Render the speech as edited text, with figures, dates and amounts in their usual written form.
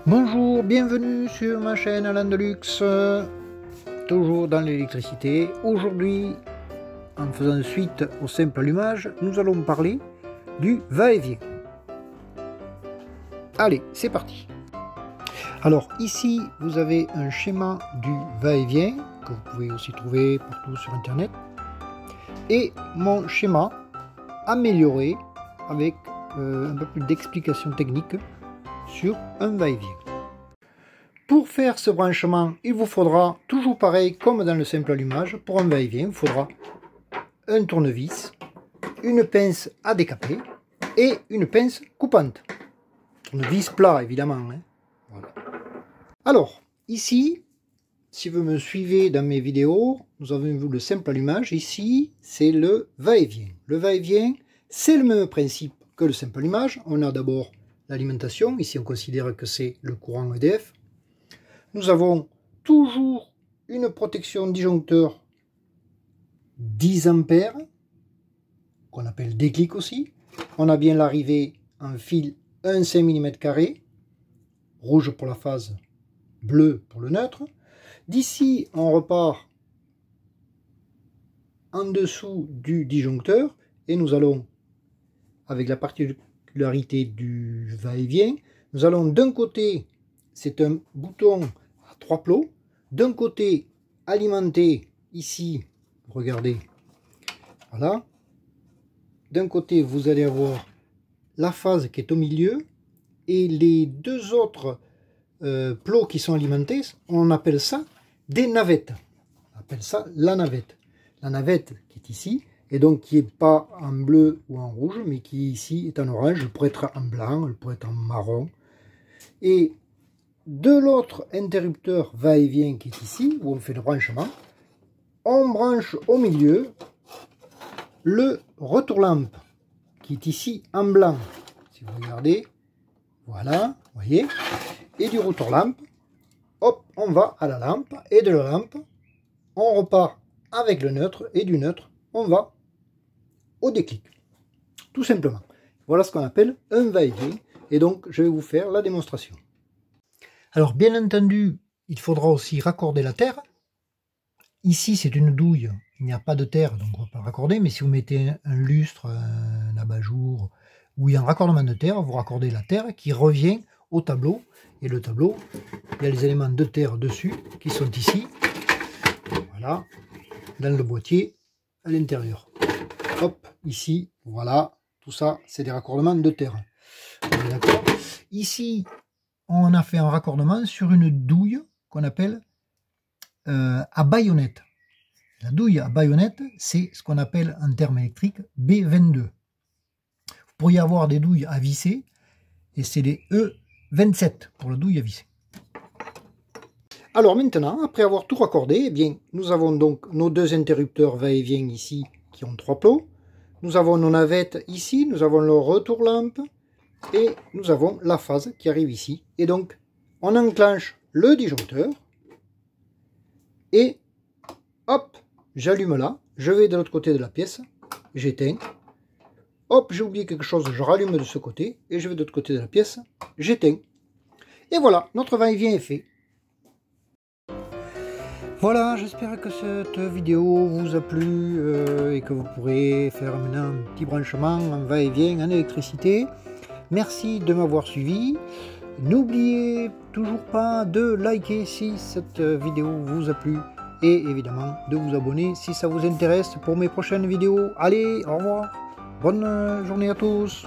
Bonjour, bienvenue sur ma chaîne Alain Deluxe, toujours dans l'électricité. Aujourd'hui, en faisant suite au simple allumage, nous allons parler du va-et-vient. Allez, c'est parti. Alors ici, vous avez un schéma du va-et-vient, que vous pouvez aussi trouver partout sur internet, et mon schéma amélioré avec un peu plus d'explications techniques sur un va-et-vient. Pour faire ce branchement, il vous faudra, toujours pareil comme dans le simple allumage, pour un va-et-vient, il vous faudra un tournevis, une pince à décaper et une pince coupante. Tournevis plat évidemment. Hein. Voilà. Alors, ici, si vous me suivez dans mes vidéos, nous avons vu le simple allumage. Ici, c'est le va-et-vient. Le va-et-vient, c'est le même principe que le simple allumage. On a d'abord l'alimentation. Ici, on considère que c'est le courant EDF. Nous avons toujours une protection disjoncteur 10 ampères, qu'on appelle déclic aussi. On a bien l'arrivée en fil 1,5 mm, rouge pour la phase, bleu pour le neutre. D'ici, on repart en dessous du disjoncteur et nous allons, avec la particularité du va-et-vient, nous allons d'un côté, c'est un bouton à 3 plots, d'un côté alimenté ici, regardez, voilà, d'un côté vous allez avoir la phase qui est au milieu et les deux autres plots qui sont alimentés, on appelle ça des navettes, on appelle ça la navette qui est ici et donc qui n'est pas en bleu ou en rouge mais qui ici est en orange, elle pourrait être en blanc, elle pourrait être en marron. Et de l'autre interrupteur va-et-vient qui est ici, où on fait le branchement, on branche au milieu le retour-lampe, qui est ici en blanc. Si vous regardez, voilà, vous voyez. Et du retour-lampe, hop, on va à la lampe, et de la lampe, on repart avec le neutre, et du neutre, on va au déclic. Tout simplement. Voilà ce qu'on appelle un va-et-vient, et donc je vais vous faire la démonstration. Alors bien entendu, il faudra aussi raccorder la terre. Ici c'est une douille, il n'y a pas de terre, donc on ne va pas raccorder, mais si vous mettez un lustre, un abat-jour, où il y a un raccordement de terre, vous raccordez la terre qui revient au tableau. Et le tableau, il y a les éléments de terre dessus, qui sont ici, voilà, dans le boîtier, à l'intérieur. Hop, ici, voilà, tout ça c'est des raccordements de terre. D'accord. Ici, on a fait un raccordement sur une douille qu'on appelle à baïonnette. La douille à baïonnette, c'est ce qu'on appelle en termes électriques B22. Vous pourriez avoir des douilles à visser, et c'est les E27 pour la douille à visser. Alors maintenant, après avoir tout raccordé, eh bien, nous avons donc nos deux interrupteurs va-et-vient ici qui ont 3 plots. Nous avons nos navettes ici, nous avons le retour-lampe, et nous avons la phase qui arrive ici. Et donc, on enclenche le disjoncteur. Et, hop, j'allume là. Je vais de l'autre côté de la pièce. J'éteins. Hop, j'ai oublié quelque chose. Je rallume de ce côté. Et je vais de l'autre côté de la pièce. J'éteins. Et voilà, notre va-et-vient est fait. Voilà, j'espère que cette vidéo vous a plu. Et que vous pourrez faire maintenant un petit branchement en va-et-vient en électricité. Merci de m'avoir suivi. N'oubliez toujours pas de liker si cette vidéo vous a plu et évidemment de vous abonner si ça vous intéresse pour mes prochaines vidéos. Allez, au revoir. Bonne journée à tous.